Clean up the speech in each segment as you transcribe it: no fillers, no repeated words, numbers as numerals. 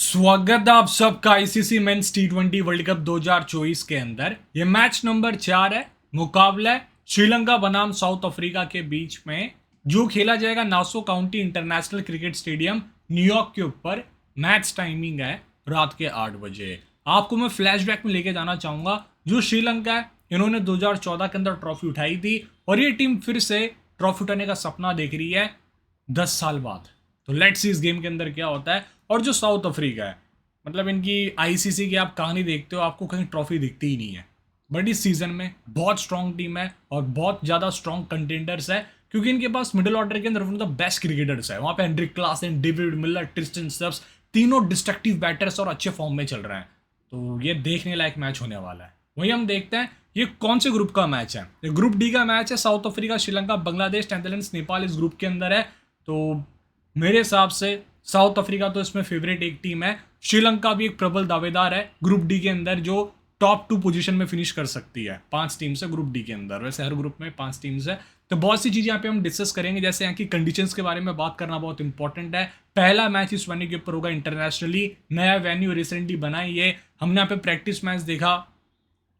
स्वागत है आप सबका आईसीसी मेंस टी20 वर्ल्ड कप 2024 के अंदर। ये मैच नंबर 4 है। मुकाबला है श्रीलंका बनाम साउथ अफ्रीका के बीच में, जो खेला जाएगा Nassau County International Cricket Stadium New York के ऊपर। मैच टाइमिंग है रात के 8 बजे। आपको मैं फ्लैशबैक में लेके जाना चाहूंगा। जो श्रीलंका है, इन्होंने 2014 के अंदर ट्रॉफी उठाई थी और ये टीम फिर से ट्रॉफी उठाने का सपना देख रही है 10 साल बाद। तो लेट्स सी इस गेम के अंदर क्या होता है। और जो साउथ अफ्रीका है, मतलब इनकी आईसीसी की आप कहानी देखते हो, आपको कहीं ट्रॉफी दिखती ही नहीं है। बट इस सीजन में बहुत स्ट्रॉन्ग टीम है और बहुत ज़्यादा स्ट्रॉन्ग कंटेंडर्स है, क्योंकि इनके पास मिडिल ऑर्डर के अंदर one of the best cricketers है। वहाँ पे Heinrich Klaasen, David Miller, Tristan Stubbs, तीनों डिस्ट्रक्टिव बैटर्स और अच्छे फॉर्म में चल रहे हैं। तो ये देखने लायक मैच होने वाला है। वहीं हम देखते हैं ये कौन से ग्रुप का मैच है। ये ग्रुप डी का मैच है। South Africa, Sri Lanka, Bangladesh, Netherlands, Nepal इस ग्रुप के अंदर है। तो मेरे हिसाब से साउथ अफ्रीका तो इसमें फेवरेट एक टीम है। श्रीलंका भी एक प्रबल दावेदार है ग्रुप डी के अंदर, जो टॉप 2 पोजीशन में फिनिश कर सकती है। 5 टीम्स है ग्रुप डी के अंदर, वैसे हर ग्रुप में 5 टीम्स है। तो बहुत सी चीज़ें यहाँ पे हम डिस्कस करेंगे, जैसे यहाँ की कंडीशंस के बारे में बात करना बहुत इंपॉर्टेंट है। पहला मैच इस वेन्यू के ऊपर होगा इंटरनेशनली, नया वेन्यू रिसेंटली बना ही है। हमने यहाँ पे प्रैक्टिस मैच देखा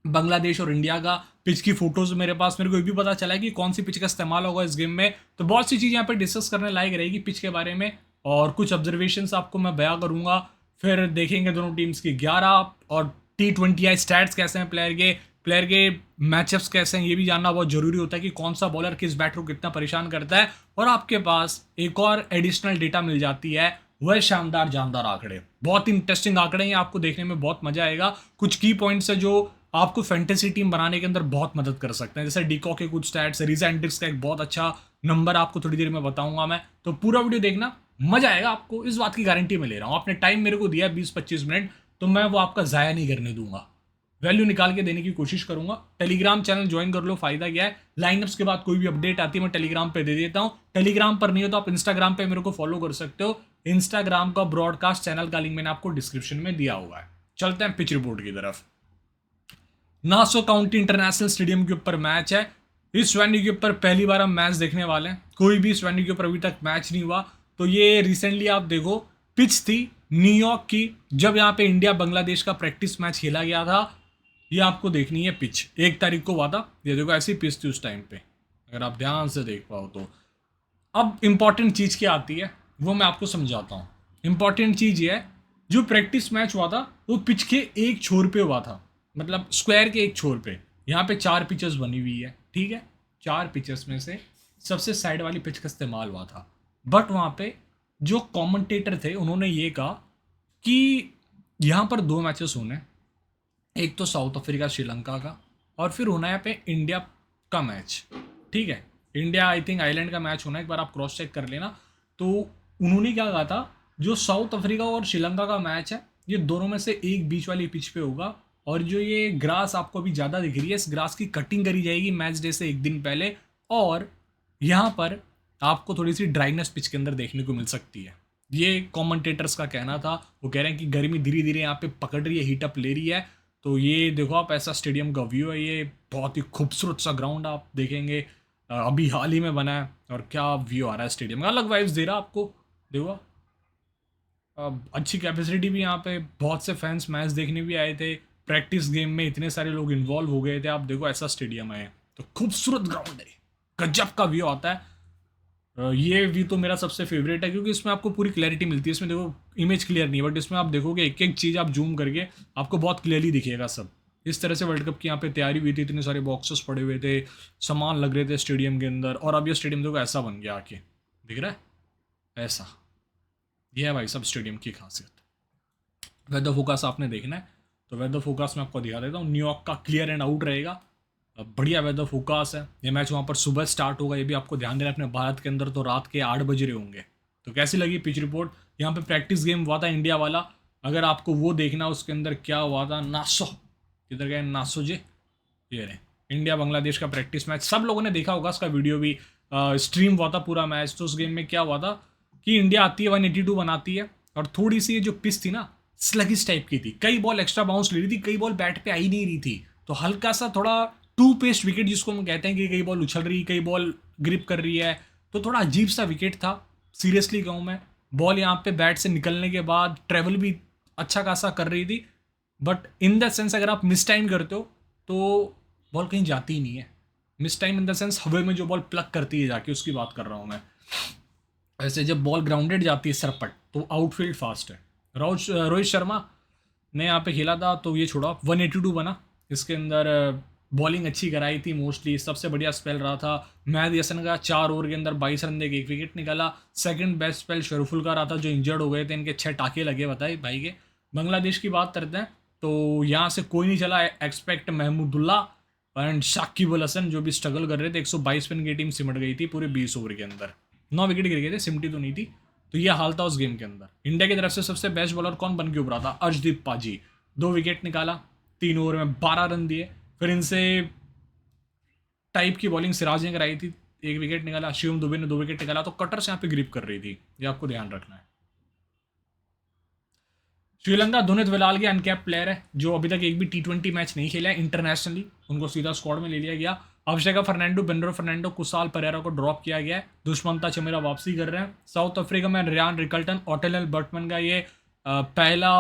बांग्लादेश और इंडिया का। पिच की फोटोज मेरे पास, मेरे को ये भी पता चला है कि कौन सी पिच का इस्तेमाल होगा इस गेम में। तो बहुत सी चीज़ यहाँ पे डिस्कस करने लायक रहेगी पिच के बारे में, और कुछ ऑब्जर्वेशंस आपको मैं बयां करूंगा। फिर देखेंगे दोनों टीम्स की 11 और T20I स्टैट्स कैसे हैं, प्लेयर के मैचअप्स कैसे हैं, ये भी जानना बहुत जरूरी होता है कि कौन सा बॉलर किस बैटर को कितना परेशान करता है। और आपके पास एक और एडिशनल डेटा मिल जाती है, वह शानदार जानदार आंकड़े। बहुत इंटरेस्टिंग आंकड़े हैं, आपको देखने में बहुत मजा आएगा। कुछ की पॉइंट्स है जो आपको फैंटेसी टीम बनाने के अंदर बहुत मदद कर सकते हैं, जैसे डिकॉ के कुछ स्टैट्स, रीजा एंड्रिक्स का एक बहुत अच्छा नंबर आपको थोड़ी देर में बताऊंगा मैं। तो पूरा वीडियो देखना, मजा आएगा आपको, इस बात की गारंटी मैं ले रहा हूँ। आपने टाइम मेरे को दिया 20-25 मिनट, तो मैं वो आपका ज़ाया नहीं करने दूंगा, वैल्यू निकाल के देने की कोशिश करूंगा। टेलीग्राम चैनल ज्वाइन कर लो, फायदा क्या है, लाइनअप्स के बाद कोई भी अपडेट आती है मैं टेलीग्राम पे दे देता हूँ। टेलीग्राम पर नहीं हो तो आप इंस्टाग्राम पे मेरे को फॉलो कर सकते हो। इंस्टाग्राम का ब्रॉडकास्ट चैनल का लिंक मैंने आपको डिस्क्रिप्शन में दिया हुआ है। चलते हैं पिच रिपोर्ट की तरफ। नासो काउंटी इंटरनेशनल स्टेडियम के ऊपर मैच है। इस वेन्यू के ऊपर पहली बार हम मैच देखने वाले हैं। कोई भी इस वेन्यू के ऊपर अभी तक मैच नहीं हुआ। तो ये रिसेंटली आप देखो, पिच थी न्यूयॉर्क की, जब यहाँ पे इंडिया बांग्लादेश का प्रैक्टिस मैच खेला गया था। ये आपको देखनी है पिच, 1 तारीख को हुआ था। ये देखो ऐसी पिच थी उस टाइम पे, अगर आप ध्यान से देख पाओ तो। अब इंपॉर्टेंट चीज़ क्या आती है वो मैं आपको समझाता हूँ। इंपॉर्टेंट चीज़ ये है, जो प्रैक्टिस मैच हुआ था वो पिच के एक छोर पे हुआ था, मतलब स्क्वायर के एक छोर पे। यहाँ पे 4 पिचेस बनी हुई है, ठीक है। 4 पिचेस में से सबसे साइड वाली पिच का इस्तेमाल हुआ था। बट वहाँ पे जो कमेंटेटर थे उन्होंने ये कहा कि यहाँ पर 2 मैचेस होने, एक तो साउथ अफ्रीका श्रीलंका का, और फिर होना है यहाँ पे इंडिया का मैच, ठीक है। इंडिया आई थिंक आइलैंड का मैच होना है, एक बार आप क्रॉस चेक कर लेना। तो उन्होंने क्या कहा था, जो साउथ अफ्रीका और श्रीलंका का मैच है ये दोनों में से एक बीच वाली पिच पे होगा। और जो ये ग्रास आपको अभी ज़्यादा दिख रही है, इस ग्रास की कटिंग करी जाएगी मैच डे से 1 दिन पहले। और यहाँ पर आपको थोड़ी सी ड्राइनेस पिच के अंदर देखने को मिल सकती है। ये कमेंटेटर्स का कहना था। वो कह रहे हैं कि गर्मी धीरे धीरे यहाँ पे पकड़ रही है, हीटअप ले रही है। तो ये देखो आप, ऐसा स्टेडियम का व्यू है। ये बहुत ही खूबसूरत सा ग्राउंड आप देखेंगे, अभी हाल ही में बना है। और क्या व्यू आ रहा है स्टेडियम का, अलग वाइब्स दे रहा है आपको। देखो अच्छी कैपेसिटी भी यहाँ पे, बहुत से फैंस मैच देखने भी आए थे। प्रैक्टिस गेम में इतने सारे लोग इन्वॉल्व हो गए थे। आप देखो ऐसा स्टेडियम है, तो खूबसूरत ग्राउंड है, गजब का व्यू आता है। ये व्यू तो मेरा सबसे फेवरेट है, क्योंकि इसमें आपको पूरी क्लैरिटी मिलती है। इसमें देखो इमेज क्लियर नहीं है, बट इसमें आप देखोगे एक एक चीज़ आप जूम करके आपको बहुत क्लियरली दिखेगा सब। इस तरह से वर्ल्ड कप की यहाँ पे तैयारी हुई थी, इतने सारे बॉक्सेस पड़े हुए थे, सामान लग रहे थे स्टेडियम के अंदर। और अब ये स्टेडियम देखो ऐसा बन गया, आके दिख रहा है ऐसा। ये है भाई सब स्टेडियम की खासियत। वेदर फोकास आपने देखना है, तो वेदर फोकास मैं आपको दिखा देता हूँ। न्यूयॉर्क का क्लियर एंड आउट रहेगा, बढ़िया वेदर फोकास है। ये मैच वहाँ पर सुबह स्टार्ट होगा, ये भी आपको ध्यान देना है। अपने भारत के अंदर तो रात के 8 बज रहे होंगे। तो कैसी लगी पिच रिपोर्ट। यहाँ पे प्रैक्टिस गेम हुआ था इंडिया वाला, अगर आपको वो देखना, उसके अंदर क्या हुआ था, नासो, किधर गए नासो जी, ये रहे इंडिया बांग्लादेश का प्रैक्टिस मैच। सब लोगों ने देखा होगा, उसका वीडियो भी स्ट्रीम हुआ था पूरा मैच। तो उस गेम में क्या हुआ था कि इंडिया आती है 182 बनाती है, और थोड़ी सी ये जो पिच थी ना, स्लगिश टाइप की थी। कई बॉल एक्स्ट्रा बाउंस ले रही थी, कई बॉल बैट पे आई नहीं रही थी। तो हल्का सा थोड़ा टू पेस्ट विकेट जिसको हम कहते हैं, कि कई बॉल उछल रही, कई बॉल ग्रिप कर रही है। तो थोड़ा अजीब सा विकेट था, सीरियसली कहूँ मैं। बॉल यहाँ पे बैट से निकलने के बाद ट्रेवल भी अच्छा खासा कर रही थी, बट इन द सेंस अगर आप मिस टाइम करते हो तो बॉल कहीं जाती ही नहीं है। Miss time in the sense हवा में जो बॉल प्लग करती है जाके, उसकी बात कर रहा हूँ मैं। ऐसे जब बॉल ग्राउंडेड जाती है सरपट, तो आउटफील्ड फास्ट है। रोहित शर्मा ने यहाँ पे खेला था, तो ये छोड़ा 182 बना। इसके अंदर बॉलिंग अच्छी कराई थी, मोस्टली सबसे बढ़िया स्पेल रहा था मेहदी हसन का। 4 ओवर के अंदर 22 रन देके 1 विकेट निकाला। सेकंड बेस्ट स्पेल शरीफुल का रहा था, जो इंजर्ड हो गए थे, इनके 6 टाके लगे बताए भाई के। बांग्लादेश की बात करते हैं तो यहाँ से कोई नहीं चला, एक्सपेक्ट महमूदुल्ला एंड शाकिब अल हसन, जो भी स्ट्रगल कर रहे थे। 122 रन की टीम सिमट गई थी पूरे 20 ओवर के अंदर। 9 विकेट गिर गए थे, सिमटी तो नहीं थी। तो ये हाल था उस गेम के अंदर। इंडिया की तरफ से सबसे बेस्ट बॉलर कौन बन के उभरा था? अर्शदीप पाजी। 2 विकेट निकाला, 3 ओवर में 12 रन दिए। फिर इनसे टाइप की बॉलिंग सिराज ने कराई थी, 1 विकेट निकाला। शिवम दुबे ने 2 विकेट निकाला। तो कटर्स यहाँ पे ग्रिप कर रही थी, ये आपको ध्यान रखना है। श्रीलंका धुनित विलाल के अनकैप प्लेयर है, जो अभी तक एक भी T20 मैच नहीं खेला है इंटरनेशनली। उनको सीधा स्क्वाड में ले लिया गया। अभिषेक फर्नांडो, बेंड्रो फर्नांडो, कुशाल परेरा को ड्रॉप किया गया है। दुष्मंता चमेरा वापसी कर रहे हैं। साउथ अफ्रीका में रियान रिकल्टन, ऑटेनल बर्टमैन का ये पहला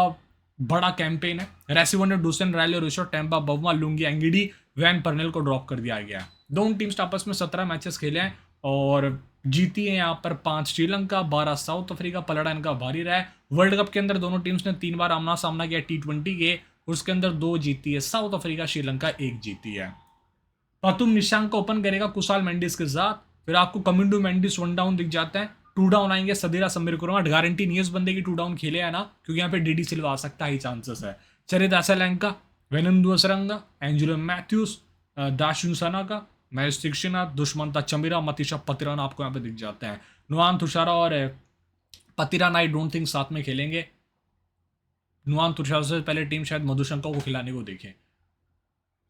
बड़ा कैंपेन है। रेसिवन ने Dussen Rilee, Rossouw Temba Bavuma, Lungi Ngidi, Wayne Parnell को ड्रॉप कर दिया गया है। दोनों टीम्स आपस में 17 मैचेस खेले हैं और जीती है यहाँ पर 5 श्रीलंका, 12 साउथ अफ्रीका। पलड़ा इनका भारी रहा है। वर्ल्ड कप के अंदर दोनों टीम्स ने 3 बार आमना सामना किया T20 के, उसके अंदर 2 जीती है साउथ अफ्रीका, श्रीलंका 1 जीती है। पातुम निशांक को ओपन करेगा कुशाल मेंडिस के साथ। फिर आपको कमिंडू मेंडिस 1 डाउन दिख जाता है। 2 डाउन आएंगे सदीरा समीर कुमार। गारंटी नहीं है इस बंदे की 2 डाउन खेले है ना, क्योंकि यहाँ पे डीडी सिल्वा आ सकता है, चांसेस है। चरित एसलैंका, वेनंदु असरंगा, एंजुलो मैथ्यूज, दाशुन सनाका, महेश दीक्षिनाथ, दुष्मंता चमीरा, मतीशा पतिरान आपको यहाँ पे दिख जाते हैं। नुआन तुषारा और पतिरान आई डोंट थिंक साथ में खेलेंगे। नुआन तुषारा से पहले टीम शायद मधुशंका को खिलाने को देखे।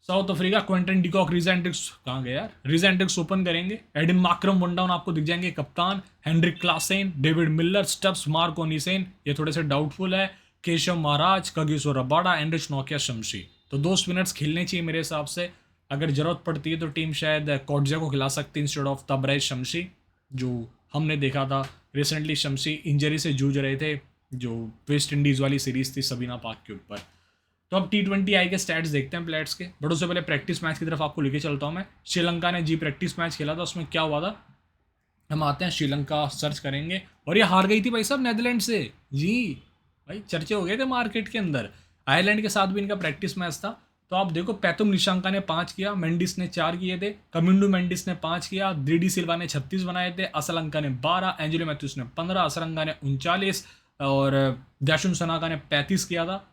साउथ अफ्रीका क्विंटन डिकॉक, रिजेंटिक्स कहाँ गए यार, रिजेंटिक्स ओपन करेंगे। एडिम माक्रम 1 डाउन आपको दिख जाएंगे कप्तान। Heinrich Klaasen, David Miller, Stubbs, Marco Jansen, ये थोड़े से डाउटफुल है। Keshav Maharaj, Kagiso Rabada, Anrich नोकिया, शमशी। तो 2 स्पिनर्स खेलने चाहिए मेरे हिसाब से। अगर जरूरत पड़ती है तो टीम शायद कोटजा को खिला सकती है इंस्टेड ऑफ तबरेज शमशी, जो हमने देखा था रिसेंटली। शमशी इंजरी से जूझ रहे थे, जो वेस्ट इंडीज़ वाली सीरीज थी सबीना पाक के ऊपर। तो अब T20 के स्टैट्स देखते हैं प्लेयर्स के। बट उससे पहले प्रैक्टिस मैच की तरफ आपको लेके चलता हूँ मैं। श्रीलंका ने जी प्रैक्टिस मैच खेला था, उसमें क्या हुआ था हम आते हैं। श्रीलंका सर्च करेंगे और ये हार गई थी भाई साहब नेदरलैंड से जी। भाई चर्चे हो गए थे मार्केट के अंदर। आयरलैंड के साथ भी इनका प्रैक्टिस मैच था। तो आप देखो, पैतुम निशांका ने 5 किया, मेंडिस ने 4 किए थे, कमिंडू मेंडिस ने 5 किया, डीडी सिल्वा ने 36 बनाए थे, असलंका ने 12, एंजेलो मैथ्यूस ने 15, असरंगा ने 39 और दैशुन सनाका ने 35 किया था।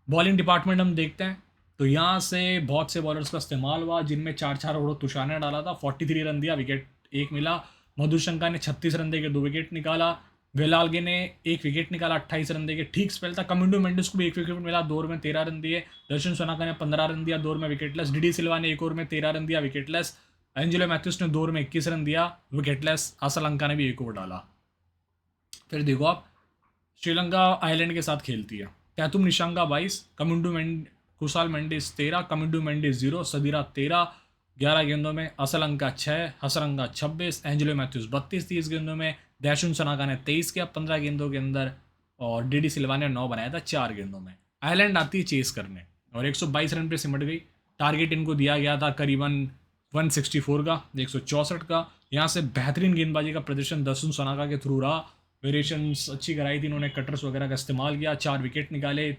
बॉलिंग डिपार्टमेंट हम देखते हैं तो यहाँ से बहुत से बॉलर्स का इस्तेमाल हुआ, जिनमें 4-4 ओवर तुषार ने डाला था। 43 रन दिया, विकेट 1 मिला। मधुशंका ने 36 रन देके 2 विकेट निकाला। वेलालगे ने 1 विकेट निकाला, 28 रन देके ठीक स्पेल था। कमिंडो मेंडिस को भी 1 विकेट मिला, 2 ओवर में 13 रन दिए। दर्शन सोनाका ने 15 रन दिया, 2 ओवर में विकेटलेस। डीडी सिल्वा ने 1 ओवर में 13 रन दिया, विकेटलेस। एंजेलो मैथ्यूस ने 2 ओवर में 21 रन दिया, विकेटलेस। असलंका ने भी 1 ओवर डाला। फिर देखो आप, श्रीलंका आयरलैंड के साथ खेलती है। पैतुम निशांका 22, कुशाल मेंडिस 13, कमिंडू मेंडिस 0, सदीरा 13, 11 गेंदों में। असलंका 6, हसरंगा 26, एंजेलो मैथ्यूस 32, 30 गेंदों में। दैशुन सनाका ने 23 किया 15 गेंदों के अंदर, और डीडी सिल्वा ने 9 बनाया था 4 गेंदों में। आयरलैंड आती है चेस करने और 122 रन पे सिमट गई। टारगेट इनको दिया गया था करीबन 164 का, 164 का। यहाँ से बेहतरीन गेंदबाजी का प्रदर्शन दर्शन सनाका के थ्रू रहा। वेरिएशंस अच्छी कराई थी इन्होंने, कटर्स वगैरह का इस्तेमाल किया। 4 विकेट निकाले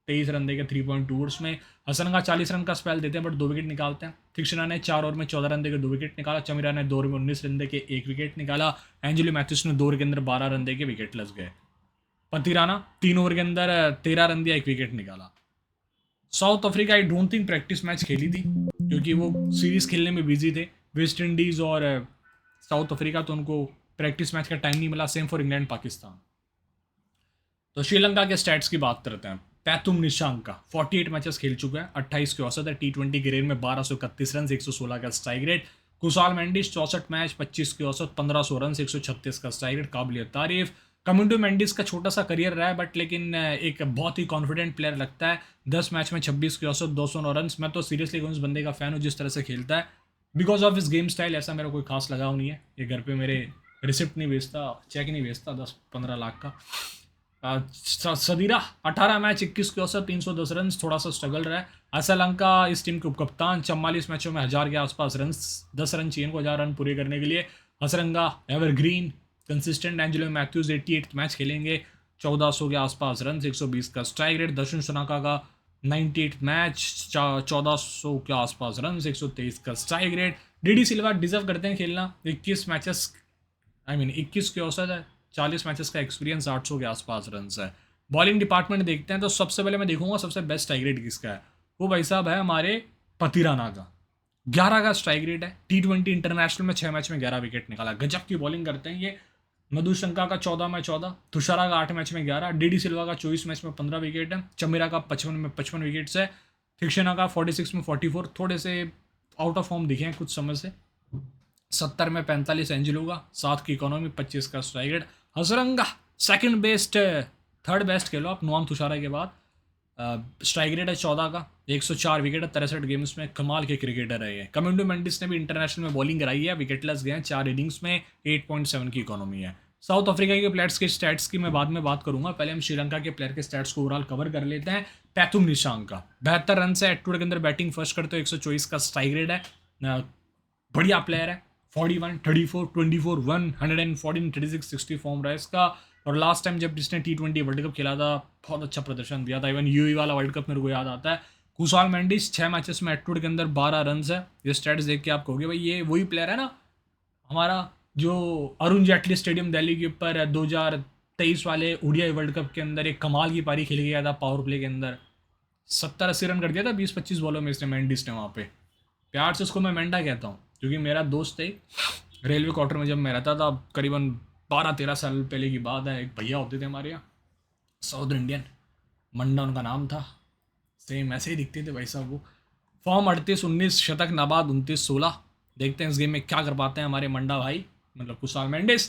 23 रन देके 3.2 ओवर्स में। हसनगा 40 रन का स्पेल देते हैं बट 2 विकेट निकालते हैं। तीक्षणा ने 4 ओवर में 14 रन देकर 2 विकेट निकाला। चमीरा ने 2 ओवर में 19 रन देके 1 विकेट निकाला। एंजेलो मैथ्यूस ने 2 ओवर के अंदर 12 रन देके विकेट लग गए। पतिराना 3 ओवर के अंदर 13 रन दिया, 1 विकेट निकाला। South Africa I don't think practice match खेली थी, क्योंकि वो सीरीज खेलने में बिजी थे। वेस्ट इंडीज़ और साउथ अफ्रीका, तो उनको प्रैक्टिस मैच का टाइम नहीं मिला। Same for England Pakistan. तो श्रीलंका के स्टैट्स की बात करते हैं। पैतुम निशांका 48 मैचेस खेल चुका है, 28 के औसत है। T20 करियर में 1231 रन, 116 का strike rate. Kusal Mendis 64 match, 25 के औसत, 1500 रन, 136 का स्ट्राइक रेट, काबिलियत तारीफ। कमिंडो मेंडिस का छोटा सा करियर रहा है बट लेकिन एक बहुत ही कॉन्फिडेंट प्लेयर लगता है। 10 मैच में 26 के औसत, 209 रन। मैं तो सीरियसली कहूँ इस बंदे का फैन हूँ, जिस तरह से खेलता है। बिकॉज ऑफ इस गेम स्टाइल ऐसा मेरा कोई खास लगाव नहीं है। ये घर पे मेरे रिसिप्ट नहीं भेजता, चेक नहीं भेजता 10-15 लाख का। सदीरा 18 मैच 21 के औसत 310 रन, थोड़ा सा स्ट्रगल रहा है। असलंका इस टीम के उपकप्तान, 44 मैचों में 1000 के आसपास रन, 10 रन चाहिए इनको 1000 रन पूरे करने के लिए। Hasaranga evergreen consistent. Angelo Mathews 88 match खेलेंगे, 1400 के आसपास रन, 120 का स्ट्राइक रेट। दर्शन सनाका का 98 मैच, 1400 के आसपास रन, 123 का स्ट्राइक रेट। डीडी सिल्वा डिजर्व करते हैं खेलना, 21 मैचेस 21 के औसत है, 40 मैचेस का एक्सपीरियंस, 800 के आसपास रन है। बॉलिंग डिपार्टमेंट देखते हैं तो सबसे पहले मैं देखूंगा सबसे बेस्ट स्ट्राइक रेट किसका है। वो भाई साहब है हमारे पतिराना का, 11 का स्ट्राइक रेट है। T20 इंटरनेशनल में 6 मैच में 11 विकेट निकाला, गजब की बॉलिंग करते हैं ये। मधुशंका का 14 में 14, तुषारा का 8 मैच में 11, डीडी सिल्वा का 24 मैच में 15 विकेट है, चमीरा का 55 में 55 विकेट्स है, थिक्शना का 46 में 44, थोड़े से आउट ऑफ फॉर्म दिखे हैं कुछ समय से। 70 में 45 एंजिलो का, 7 की इकोनॉमी, 25 का strike rate. Hasaranga second best, third best कह लो आप नुआन तुषारा के बाद। स्ट्राइक रेट है 14 का, 104 विकेट है 63 गेम्स में, कमाल के क्रिकेटर है ये। कमिंडो मेंडिस ने भी इंटरनेशनल में बॉलिंग कराई है, विकेटलेस गए हैं 4 इनिंग्स में, 8.7 की इकोनॉमी है। साउथ अफ्रीका के प्लेयर्स के स्टैट्स की मैं बाद में बात करूंगा, पहले हम श्रीलंका के प्लेयर के स्टैट्स को ओवरऑल कवर कर लेते हैं। पैथुम निशांक का 72 रन से एटूड के अंदर बैटिंग फर्स्ट करते हो, 124 का स्ट्राइक रेट है, बढ़िया प्लेयर है। 41, 34, 24, 114, 36, 60 फॉर्म रहा है इसका। और लास्ट टाइम जब इसने T20 वर्ल्ड कप खेला था बहुत अच्छा प्रदर्शन दिया था, इवन यूएई वाला वर्ल्ड कप मेरे को याद आता है। कुशाल मेंडिस 6 मैचेस में एटूड के अंदर 12 रन है। ये स्टैट्स देख के आप कहोगे भाई ये वही प्लेयर है ना हमारा जो अरुण जेटली स्टेडियम दिल्ली के ऊपर 2023 वाले ओडीआई वर्ल्ड कप के अंदर एक कमाल की पारी खेल गया था पावर प्ले के अंदर, 70-80 रन कर दिया था 20-25 बॉलों में इसने, मेंडिस ने वहाँ पे। प्यार से उसको मैं मेंढा कहता हूँ क्योंकि मेरा दोस्त है, रेलवे क्वार्टर में जब मैं रहता था करीबन 12-13 साल पहले की बात है, एक भैया होते थे हमारे यहाँ साउथ इंडियन, मंडा उनका नाम था, सेम ऐसे ही दिखते थे भाई साहब वो। फॉर्म 38-19, शतक नाबाद 29-16। देखते हैं इस गेम में क्या कर पाते हैं हमारे मंडा भाई, मतलब कुशाल मेंडिस।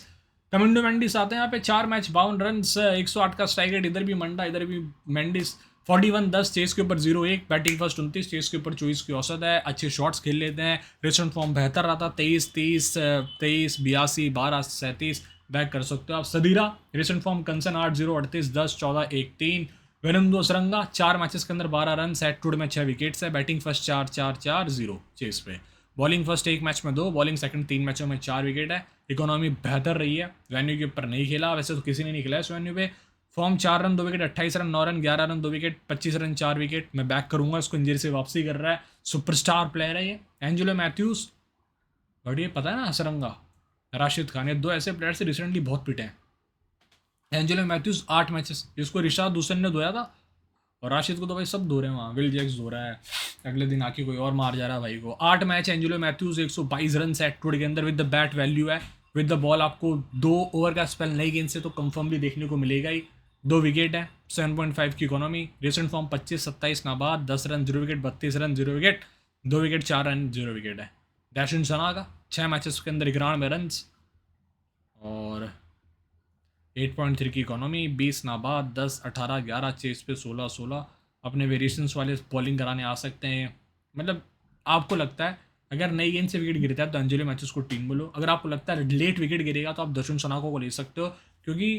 कमिंडो मेंडिस आते हैं यहाँ पे, 4 मैच 52 रन, 108 का स्ट्राइक रेट, इधर भी मंडा इधर भी मेंडिस। 41-10, चेस के ऊपर 0-1, बैटिंग फर्स्ट 29, चेस के ऊपर 24 की औसत है, अच्छे शॉट्स खेल लेते हैं। रिसेंट फॉर्म बेहतर रहा था, 23-30, 23, 82, 12, 37 बैक कर सकते हो आप। सदीरा रिसेंट फॉर्म कंसन 8-0, 38, 10, 14, 1-3। वेनंदो सरंगा 4 मैचेस के अंदर 12 रन, सेट टूड में 6 विकेट्स है, बैटिंग फर्स्ट 4-4-4-0 चेस पे। बॉलिंग फर्स्ट 1 मैच में 2, बॉलिंग सेकंड 3 मैचों में 4 विकेट है। इकोनॉमी बेहतर रही है, वेन्यू के ऊपर नहीं खेला, वैसे तो किसी ने नहीं खेला इस वेन्यू पे। Form 4 run 2 wicket, 28 run 9 run, 11 run 2 wicket, 25 run 4 wicket. मैं बैक करूंगा इसको, इंजरी से वापसी कर रहा है, सुपरस्टार प्लेयर है ये। एंजेलो मैथ्यूज बढ़िया, पता है ना हसरंगा, राशिद खान, ये 2 ऐसे प्लेयर से रिसेंटली बहुत पिटे हैं। एंजेलो मैथ्यूज 8 मैचेस, जिसको रिशाद हुसैन ने धोया था, और राशिद को तो भाई सब धो रहे हैं वहाँ, विल जैक्स धो रहा है, अगले दिन आके कोई और मार जा रहा है भाई को। 8 मैच एंजेलो मैथ्यूज, 122 रन सेट टूड के अंदर, विद द बैट वैल्यू है, विद द बॉल आपको 2 ओवर का स्पेल नई गेंद से तो कंफर्मली देखने को मिलेगा ही। 2 विकेट है, 7.5 की इकोनॉमी, रिसेंट फॉर्म 25-27 नाबाद, 10 run 0 wicket, 32 run 0 wicket, 2 wicket 4 run 0 wicket है। डैशन सना का 6 मैचेस के अंदर 91 रन और 8.3 की इकोनॉमी, 20 नाबाद, 10, 18, 11 चेस पे, 16-16। अपने वेरिएशंस वाले बॉलिंग कराने आ सकते हैं। मतलब आपको लगता है अगर नई गेंद से विकेट गिरता है तो एंजेलो मैथ्यूज को टीम बोलो, अगर आपको लगता है लेट विकेट गिरेगा तो आप दर्शन सनाको को ले सकते हो, क्योंकि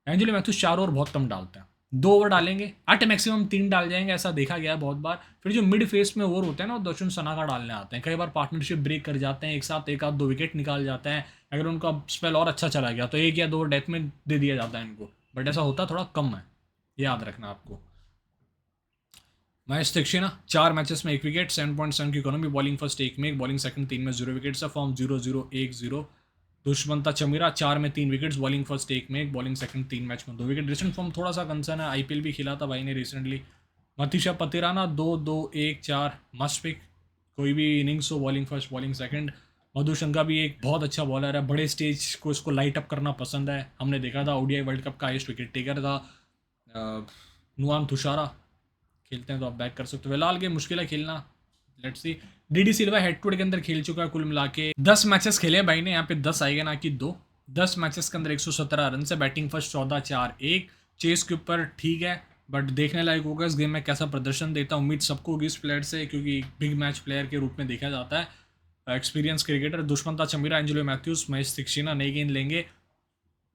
एंजेलो मैथ्यूज 4 ओवर बहुत कम डालता है, 2 ओवर डालेंगे, 8 मैक्सिमम 3 डाल जाएंगे, ऐसा देखा गया है बहुत बार। फिर जो मिड फेस में ओवर होते हैं ना, वो दर्शन सना का डालने आते हैं, कई बार पार्टनरशिप ब्रेक कर जाते हैं, एक साथ 1-2 विकेट निकाल जाते हैं। अगर उनका स्पेल और अच्छा चला गया तो 1 या 2 डेथ में दे दिया जाता है इनको, बट ऐसा होता थोड़ा कम है, याद रखना आपको। महेश दीक्षित 4 मैचेस में 1 विकेट, 7.7 की इकोनॉमी, बॉलिंग फर्स्ट 1 में 1, बॉलिंग सेकंड 3 में 0 विकेट से, फॉर्म 0-0-1-0। दुष्मंता चमीरा 4 में 3 विकेट्स, बॉलिंग फर्स्ट 1 में 1, बॉलिंग सेकंड 3 मैच में 2 विकेट। रिसेंट फॉर्म थोड़ा सा कंसर्न है, आईपीएल भी खेला था भाई ने recently. Matheesha Pathirana 2-2-1-4 must pick, कोई भी इनिंग्स हो, bowling first bowling second. Madushanka भी एक बहुत अच्छा बॉलर है, बड़े स्टेज को इसको लाइट अप करना पसंद है, हमने देखा था ओडीआई वर्ल्ड कप का हाईएस्ट विकेट टेकर था। नुआन तुषारा खेलते हैं तो आप बैक कर सकते हो, फिलहाल गेम मुश्किल है खेलना, let's see. DD Silva head to head के अंदर खेल चुका है, कुल मिला के 10 मैचेस खेले भाई ने, यहाँ पे 10 आएगा ना कि 2। 10 मैचेस के अंदर 117 रन से, बैटिंग फर्स्ट 14-4-1, चेस के ऊपर ठीक है, बट देखने लायक होगा इस गेम में कैसा प्रदर्शन देता है। उम्मीद सबको होगी इस प्लेयर से, क्योंकि बिग मैच प्लेयर के रूप में देखा जाता है, एक्सपीरियंस क्रिकेटर। दुष्मंता चमीरा, एंजेलो मैथ्यूज, महेश दीक्षित नई गेंद लेंगे,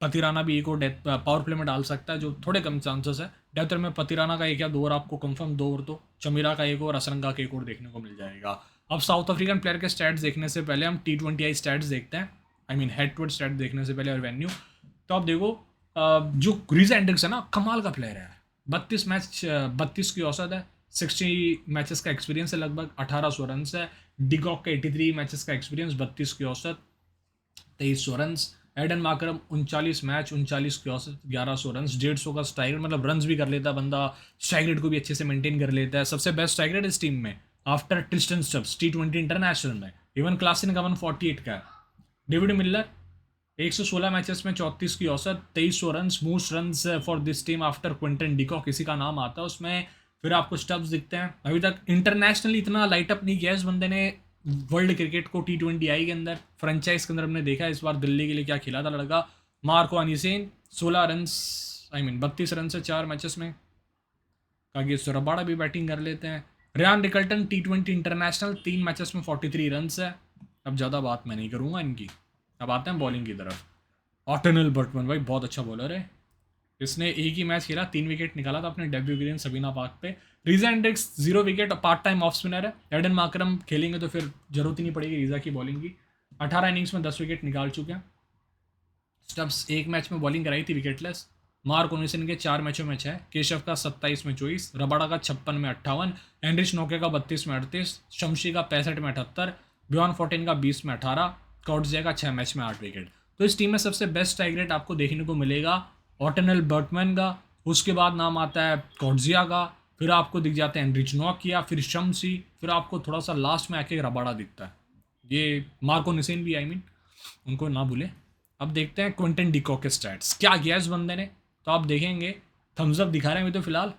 पतिराना भी एक और डेथ पावर प्ले में डाल सकता है, जो थोड़े कम चांसेस है। डेथ में पतिराना का एक या दो ओवर आपको कंफर्म, दो ओवर तो चमीरा का एक और, असरंगा का एक और देखने को मिल जाएगा। अब साउथ अफ्रीकन प्लेयर के स्टैट्स देखने से पहले हम T20I स्टैट्स देखते हैं, I mean head to head stat देखने से पहले और वेन्यू। तो आप देखो जो रीजा एंड्रिक्स है ना, कमाल का प्लेयर है। 32 की औसत है, 60 मैचेस का एक्सपीरियंस है, लगभग 1800 रन है। डिकॉक का 83 मैचेस का एक्सपीरियंस, 32 की औसत, 2300 रन। एडन माकरम 39 मैच, 39 की औसत, 1100 रन, 150 का स्ट्राइक रेट, मतलब रन भी कर लेता है बंदा, स्ट्राइक रेट को भी अच्छे से मेंटेन कर लेता है। सबसे बेस्ट स्ट्राइक रेट इस टीम में after Tristan Stubbs T20 international में। इवन क्लासिन का 148 का है। डेविड मिलर 116 मैचेस में 34 की औसत, 2300 run, most run for this team after Quinton de Kock, किसी का नाम आता है उसमें। फिर आपको स्टब्स दिखते हैं। अभी तक इंटरनेशनली इतना लाइटअप नहीं किया इस बंदे ने वर्ल्ड क्रिकेट को T20I के अंदर, फ्रेंचाइज के अंदर हमने देखा इस बार दिल्ली के लिए क्या खेला था लड़का। Marco Jansen 16 run, I mean 32 run से 4 मैचेस में। कागिस रबाड़ा भी बैटिंग कर लेते हैं। Ryan Rickelton T20 international 3 matches में 43 रन है। अब ज़्यादा बात मैं नहीं करूँगा इनकी। अब आते हैं बॉलिंग की तरफ। ऑटनल बर्टमन भाई बहुत अच्छा बॉलर है। इसने एक ही मैच खेला, 3 विकेट निकाला था अपने डेब्यू के दिन सबीना पार्क पे। Reeza Hendricks 0 wicket, part time off spinner है। एडन माकरम खेलेंगे तो फिर जरूरत ही नहीं पड़ेगी रीजा की बॉलिंग की। 18 इनिंग्स में 10 विकेट निकाल चुके हैं। स्टब्स एक मैच में बॉलिंग कराई थी विकेटलेस। मार्क ओनिसन के 4 मैचों में 6, केशव का 27 में 24, रबाड़ा का 56 में 58, एनरिच नोके का 32 में 38, शमशी का 65 में 78, ब्यॉन फोर्टिन का 20 में 18, कॉर्ट्जिया का 6 मैच में 8 विकेट। तो इस टीम में सबसे बेस्ट स्ट्राइक रेट आपको देखने को मिलेगा ऑटनल बर्टमैन का, उसके बाद नाम आता है कॉर्ट्जिया का, फिर आपको दिख जाते हैं एनरिच नोकिया, फिर शमशी, फिर आपको थोड़ा सा लास्ट में आके रबाड़ा दिखता है। ये मार्को निसेन भी, आई मीन उनको ना भूलें। अब देखते हैं क्विंटन डिकॉक के स्टैट्स क्या किया इस बंदे ने। तो आप देखेंगे थम्स अप दिखा रहे हैं तो फिलहाल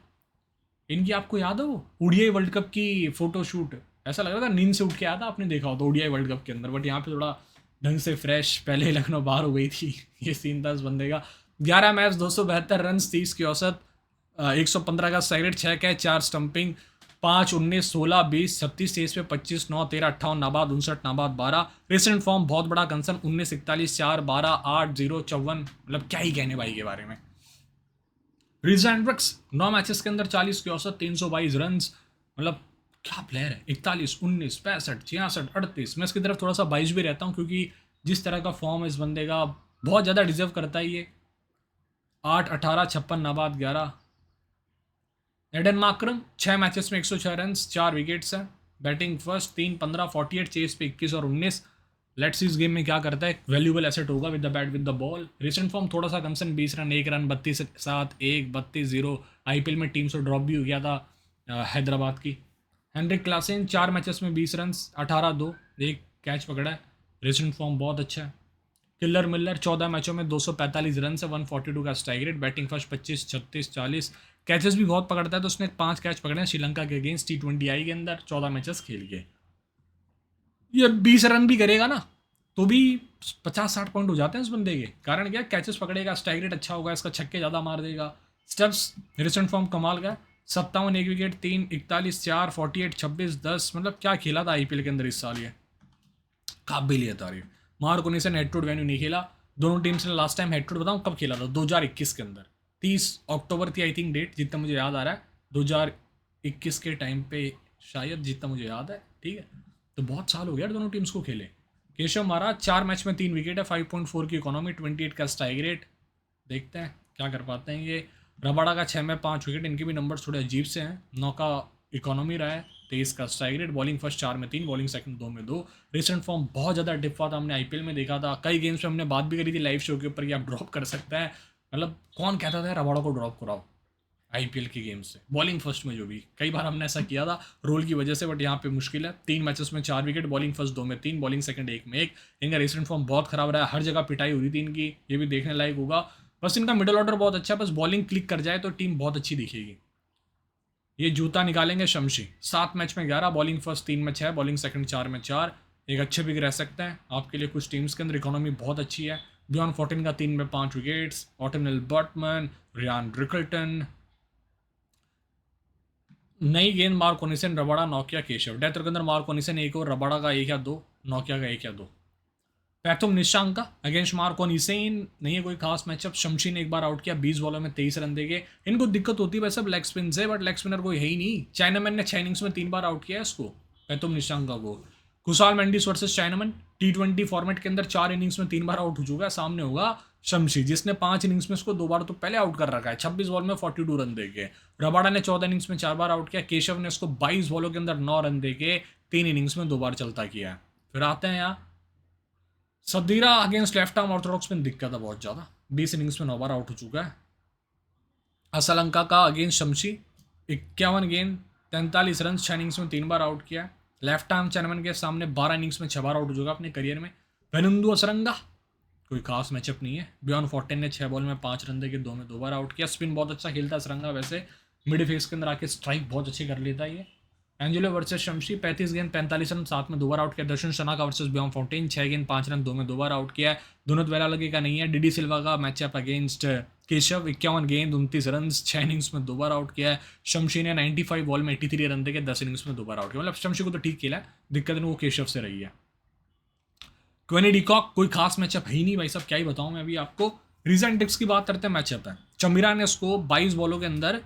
इनकी, आपको याद है वो ओडीआई वर्ल्ड कप की फोटो शूट, ऐसा लग रहा था नींद से उठ के आया था, आपने देखा हो तो ओडीआई वर्ल्ड कप के अंदर। बट यहाँ पे थोड़ा ढंग से फ्रेश, पहले लखनऊ बाहर हो गई थी ये सीन था इस बंदे का। 11 मैच 272 रन, 30 की औसत, 115 का स्ट्राइक रेट, 6 कैच 4 स्टंपिंग, 5, 19, 16, 20, 36, 23 पे 25, 9, 13, 58, नाबाद 59, नाबाद 12। रिसेंट फॉर्म बहुत बड़ा कंसर्न, 19, 41, 4, 12, 8, 0, 54, मतलब क्या ही कहने भाई के बारे में। रीजा एंड्रिक्स 9 मैचेस के अंदर 40 की औसत, 322 रन, मतलब क्या प्लेयर है। 41, 19, 65, 66, 38। मैं इसकी तरफ थोड़ा सा बाइज भी रहता हूँ क्योंकि जिस तरह का फॉर्म है इस बंदे का बहुत ज़्यादा डिजर्व करता है ये। 8, 18, 56, नाबाद 11। एडन माकरम 6 मैचेस में 106 रन, 4 विकेट्स हैं। बैटिंग फर्स्ट 3, 15, 48, चेस पे 21 और 19। लेट्स इस गेम में क्या करता है, वैल्यूबल एसेट होगा with the bat with the ball. Recent form थोड़ा सा कंसर्न, 20 रन 1 रन, 32 7 1, 32-0। आईपीएल में टीम से ड्रॉप भी हो गया था हैदराबाद की। हेनरिक क्लासेन 4 मैचेस में 20 रन, 18-2, एक कैच पकड़ा है। रिसेंट फॉर्म बहुत अच्छा है। किलर मिलर 14 मैचों में 245 रन से, 142 का strike rate. Batting first 25, 36, 40। Catches भी बहुत पकड़ता है, तो उसने 5 कैच पकड़े हैं श्रीलंका के अगेंस्ट T20I के अंदर 14 मैचेस खेल के। ये 20 रन भी करेगा ना तो भी 50-60 पॉइंट हो जाते हैं इस बंदे के। कारण क्या, कैचेस पकड़ेगा, स्ट्राइक रेट अच्छा होगा इसका, छक्के ज़्यादा मार देगा। स्टेप्स रिसेंट फॉर्म कमाल का, 57 1 विकेट, 3, 41 4, 48 26 10, मतलब क्या खेला था आईपीएल के अंदर इस साल ये, काबिल है तारीफ। Marco Jansen head to head venue नहीं खेला। दोनों टीम्स ने last time head to head बताऊँ कब खेला था, 2021 के अंदर, 30 अक्टूबर थी आई थिंक डेट, जितना मुझे याद आ रहा है, 2021 के टाइम पे शायद, जितना मुझे याद है। ठीक है, तो बहुत साल हो गया दोनों टीम्स को खेले। केशव महाराज 4 मैच में 3 विकेट है, 5.4 की इकोनॉमी, 28 का स्ट्राइक रेट। देखते हैं क्या कर पाते हैं ये। रबाड़ा का 6 में 5 विकेट, इनके भी नंबर थोड़े अजीब से हैं। 9 का इकोनॉमी रहा है, 23 का स्ट्राइक रेट। बॉलिंग फर्स्ट 4 में 3, बॉलिंग सेकंड 2 में 2। रिसेंट फॉर्म बहुत ज़्यादा डिप हुआ था, हमने आईपीएल में देखा था। कई गेम्स में हमने बात भी करी थी लाइव शो के ऊपर कि आप ड्रॉप कर सकते हैं, मतलब कौन कहता था रबाड़ा को ड्रॉप कराओ आईपीएल की गेम से, बॉलिंग फर्स्ट में जो भी कई बार हमने ऐसा किया था रोल की वजह से। बट यहाँ पे मुश्किल है। 3 मैचेस में 4 विकेट, बॉलिंग फर्स्ट 2 में 3, बॉलिंग सेकंड 1 में 1। इनका रिसेंट फॉर्म बहुत खराब रहा है, हर जगह पिटाई हुई थी इनकी, ये भी देखने लायक होगा। बस इनका मिडल ऑर्डर बहुत अच्छा है, बस बॉलिंग क्लिक कर जाए तो टीम बहुत अच्छी दिखेगी। ये जूता निकालेंगे शमशी, 7 मैच में 11, बॉलिंग फर्स्ट 3 में 6, बॉलिंग सेकंड 4 में 4। एक अच्छे पिक रह सकते हैं आपके लिए कुछ टीम्स के अंदर, इकोनॉमी बहुत अच्छी है। बियॉन 14 का 3 में 5 wickets. Ottneil Baartman, Ryan Rickelton. नई गेंद मार्क ओनिसन, रबाड़ा, नोकिया, केशव। डेथ के अंदर मार्क ओनिसन 1 और रबाड़ा का 1 या 2, नोकिया का 1 या 2। पैथुम निशांका अगेंस्ट मार्कोन हिसेन, नहीं है कोई खास मैचअप। शमशी ने एक बार आउट किया 20 बॉलों में 23 रन देके। इनको दिक्कत होती है वैसे लेग स्पिन से, बट लेग स्पिनर कोई है ही नहीं। चाइनामैन ने 6 इनिंग्स में 3 बार आउट किया है इसको, पैथुम निशांका को। Kusal Mendis versus chinaman, T20 format के अंदर 4 इनिंग्स में 3 बार आउट हो चुका है। सामने होगा शमशी, जिसने 5 इनिंग्स में इसको 2 बार तो पहले आउट कर रखा है 26 बॉल में 42 रन देके। रबाडा ने 14 इनिंग्स में 4 बार आउट किया। केशव ने इसको 22 बॉलों के अंदर 9 रन देके 3 इनिंग्स में 2 बार चलता किया है। फिर आते हैं यहाँ Sadeera against left arm Orthodox में दिक्कत है बहुत ज़्यादा, 20 इनिंग्स में 9 बार आउट हो चुका है। असलंका का अगेंस्ट शमशी, 51 गेंद 43 रन, 6 इनिंग्स में 3 बार आउट किया है। लेफ्ट आर्म चैनमैन के सामने 12 इनिंग्स में 6 बार आउट हो चुका अपने करियर में। वेनुंदु असरंगा, कोई खास मैचअप नहीं है। बियॉन 14 ने 6 बॉल में 5 रन देके 2 में 2 बार आउट किया। स्पिन बहुत अच्छा खेलता है असरंगा वैसे, मिड फेस के अंदर आके स्ट्राइक बहुत अच्छी कर लेता है ये। एंजेलो वर्सेस शमशी, 35 गेंद 45 रन, 7 में 2 बार आउट किया। दर्शन शनाका वर्सेस बियॉन 14, 6 गेंद 5 रन, 2 में 2 बार आउट किया है। दोनों द्वेला लगे का नहीं है। डीडी सिल्वा का मैचअप अगेंस्ट केशव, 51 गेंद 29 रन, 6 इनिंग्स में 2 बार आउट किया है। शमशी ने 95 बॉल में 83 रन देके 10 इनिंग्स में 2 बार आउट किया। मतलब शमशी को तो ठीक खेला है, दिक्कत वो केशव से रही है। क्वेनी डिकॉक, कोई खास मैचअप है ही नहीं भाई साहब, क्या ही बताऊं मैं अभी आपको। रीसेंट टिप्स की बात करते हैं, मैचअप है। चमीरा ने उसको 22 बॉलों के अंदर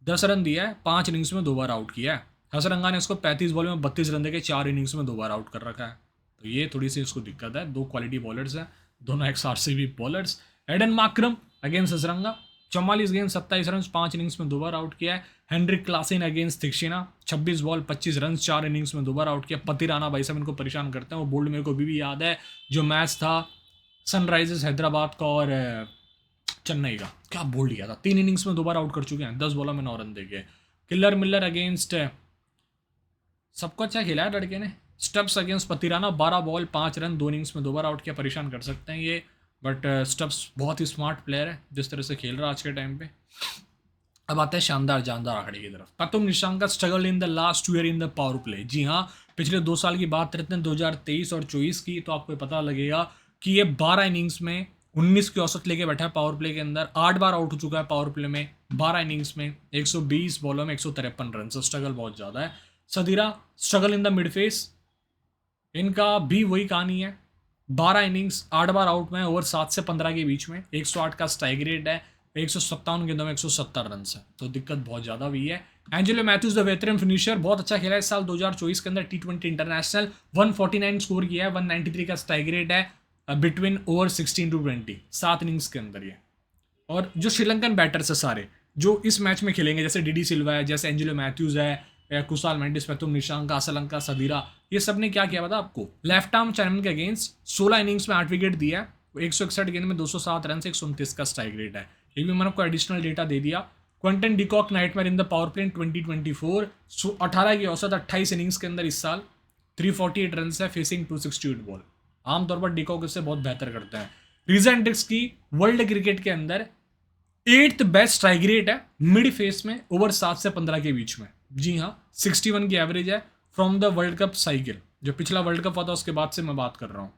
10 रन दिया है, 5 इनिंग्स में 2 बार आउट किया है। हसरंगा ने इसको 35 बॉल में 32 रन देके 4 इनिंग्स में 2 बार आउट कर रखा है। तो ये थोड़ी सी इसको दिक्कत है। 2 क्वालिटी बॉलर्स हैं, दोनों XRCB bowlers. Aiden Markram against Hasaranga, 44 गेंद 27 रन, 5 इनिंग्स में 2 बार आउट किया है। Heinrich Klaasen against Theekshana, 26 ball 25 run, 4 innings में 2 बार आउट किया। पतिराना भाई साहब इनको परेशान करते हैं, वो बोल्ड मेरे को अभी भी याद है जो मैच था सनराइजर्स हैदराबाद का और चेन्नई का, क्या बोल्ड किया था। 3 इनिंग्स में 2 बार आउट कर चुके हैं, 10 बॉलों में 9 रन देके। किलर मिलर अगेंस्ट, सबको अच्छा खेला है लड़के ने। Stubbs against Pathirana, 12 ball 5 run, 2 innings में 2 बार आउट किया, परेशान कर सकते हैं ये। बट स्टब्स बहुत ही स्मार्ट प्लेयर है जिस तरह से खेल रहा है आज के टाइम पे। अब आते हैं शानदार जानदार आंकड़े की तरफ। Pathum Nissanka struggle in the last year in the power play. जी हाँ, पिछले 2 साल की बात करते हैं 2023 और 24 की, तो आपको पता लगेगा कि ये 12 इनिंग्स में 19 की औसत लेके बैठा है पावर प्ले के अंदर। 8 बार आउट हो चुका है पावर प्ले में 12 इनिंग्स में, 120 बॉलों में 153 रन। से स्ट्रगल बहुत ज़्यादा है। Sadeera struggle in the mid face, इनका भी वही कहानी है। 12 इनिंग्स 8 बार आउट में, ओवर 7 से 15 के बीच में, 108 का स्ट्राइक रेट है, 157 गेंदों में 170 रन है, तो दिक्कत बहुत ज़्यादा हुई है। Angelo Mathews the veteran finisher, बहुत अच्छा खेला इस साल 2024 के अंदर T20 इंटरनेशनल, 149 स्कोर किया है, 193 का स्ट्राइक रेट है बिटवीन ओवर 16 to 20, 7 इनिंग्स के अंदर ये। और जो श्रीलंकन बैटर्स है सारे जो इस मैच में खेलेंगे, जैसे डीडी सिल्वा है, जैसे एंजेलो मैथ्यूज है, कुशाल मेंडिस, पैथुम निशांका, असलंका, सदीरा, ये सब ने क्या किया पता आपको। लेफ्ट आर्म चैनमैन के अगेंस्ट 16 इनिंग्स में 8 विकेट दिया है, 161 गेंद में 207 रन से 129 का स्ट्राइक रेट है। ये भी मैंने आपको एडिशनल डेटा दे दिया। Quinton de Kock nightmare in the power play 2024, 18 की औसत 28 इनिंग्स के अंदर इस साल, 348 रन है, फेसिंग 268 बॉल। आमतौर पर डिकॉक इससे बहुत बेहतर करते हैं। रीसेंट टिप्स की, वर्ल्ड क्रिकेट के अंदर 8th बेस्ट स्ट्राइक रेट है मिड फेस में, ओवर 7 से 15 के बीच में। जी हाँ, 61 की एवरेज है from the world cup cycle, जो पिछला वर्ल्ड कप हुआ था उसके बाद से मैं बात कर रहा हूँ।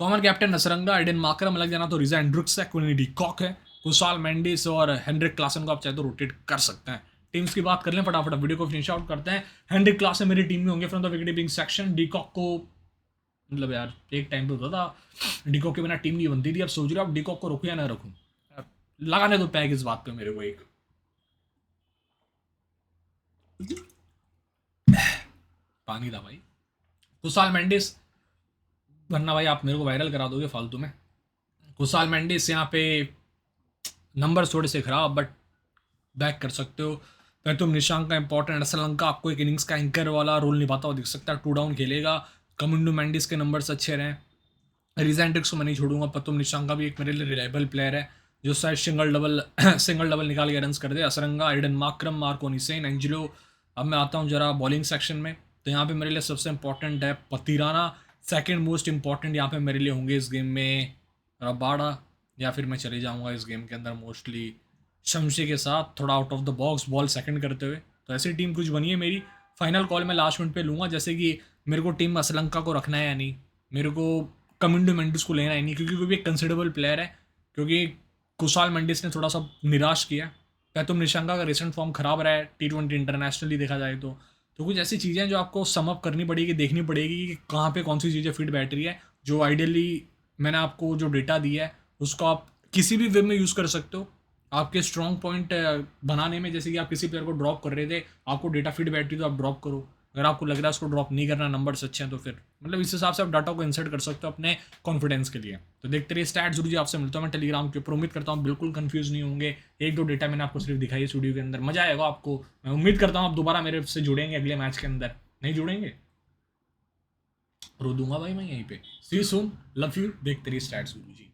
कॉमन कैप्टन नसरंगा, एडन माकरम अलग जाना तो रिजा एंड्रुक्स है, क्विनी डिकॉक है, कुशाल मेंडिस और हेनरिक क्लासन को आप चाहे तो रोटेट कर सकते हैं। टीम्स की बात कर लें फटाफट, वीडियो को फिनिश आउट करते हैं। हेनरिक क्लासन मेरी टीम में होंगे from the wicket keeping section. De Kock को मतलब यार एक टाइम पे होता था डिकॉक के बिना टीम नहीं बनती थी, अब सोच रहा हूँ डिकॉक को रखूँ या ना रखूँ, लगाने दो पैग इस बात पे मेरे को एक। पानी था भाई। कुशाल मेंडिस, वरना भाई आप मेरे को वायरल करा दोगे फालतू में। कुशाल मेंडिस यहाँ पे नंबर थोड़े से खराब, बट बैक कर सकते हो। पैथुम निशांका इंपॉर्टेंट, असलंका आपको एक इनिंग्स का एंकर वाला रोल निभाता हुआ दिख सकता है, 2 डाउन खेलेगा। कमिंडू मेंडिस के नंबर्स अच्छे रहे। रिजेंटिक्स को मैं नहीं छोड़ूंगा, पैथुम निशांका भी एक मेरे लिए रिलायबल प्लेयर है जो शायद सिंगल डबल निकाल के रन कर दे। Hasaranga, Aiden Markram, Marco Jansen, Angelo. अब मैं आता हूँ जरा बॉलिंग सेक्शन में, तो यहाँ पे मेरे लिए सबसे इंपॉर्टेंट है पतिराना। सेकंड मोस्ट इंपॉर्टेंट यहाँ पे मेरे लिए होंगे इस गेम में रबाडा, या फिर मैं चले जाऊँगा इस गेम के अंदर मोस्टली शमशी के साथ, थोड़ा out of the box ball second करते हुए। तो ऐसी टीम कुछ बनी है मेरी। फाइनल कॉल मैं लास्ट मिनट पे लूँगा, जैसे कि मेरे को टीम में असलंका को रखना है या नहीं, मेरे को कमिंडो मेंडिस को लेना है नहीं, क्योंकि वो भी एक कंसिडरेबल प्लेयर है, क्योंकि कुशाल मेंडिस ने थोड़ा सा निराश किया। पैथुम निशांका का रिसेंट फॉर्म खराब रहा है T20 इंटरनेशनली देखा जाए तो कुछ ऐसी चीज़ें जो आपको समअप करनी पड़ेगी, देखनी पड़ेगी कि कहाँ पे कौन सी चीज़ें फिट बैठ रही है, जो आइडियली मैंने आपको जो डेटा दिया है उसको आप किसी भी वे में यूज़ कर सकते हो आपके स्ट्रॉन्ग पॉइंट बनाने में। जैसे कि आप किसी प्लेयर को ड्रॉप कर रहे थे, आपको डेटा फीड बैठ रही तो आप ड्रॉप करो। अगर आपको लग रहा है उसको ड्रॉप नहीं करना, नंबर्स अच्छे हैं, तो फिर मतलब इस हिसाब से आप डाटा को इंसर्ट कर सकते हो अपने कॉन्फिडेंस के लिए। तो देखते रहिए स्टैट जरूर जी, आपसे मिलता हूँ मैं टेलीग्राम के ऊपर। उम्मीद करता हूँ बिल्कुल कंफ्यूज नहीं होंगे। एक दो डेटा मैंने आपको सिर्फ दिखाई है स्टूडियो के अंदर, मजा आएगा आपको। मैं उम्मीद करता हूँ आप दोबारा मेरे से जुड़ेंगे अगले मैच के अंदर। नहीं जुड़ेंगे रो दूंगा भाई मैं यहीं पे। सी यू सून, लव यू। देखते रहिए स्टैट्स गुरु जी।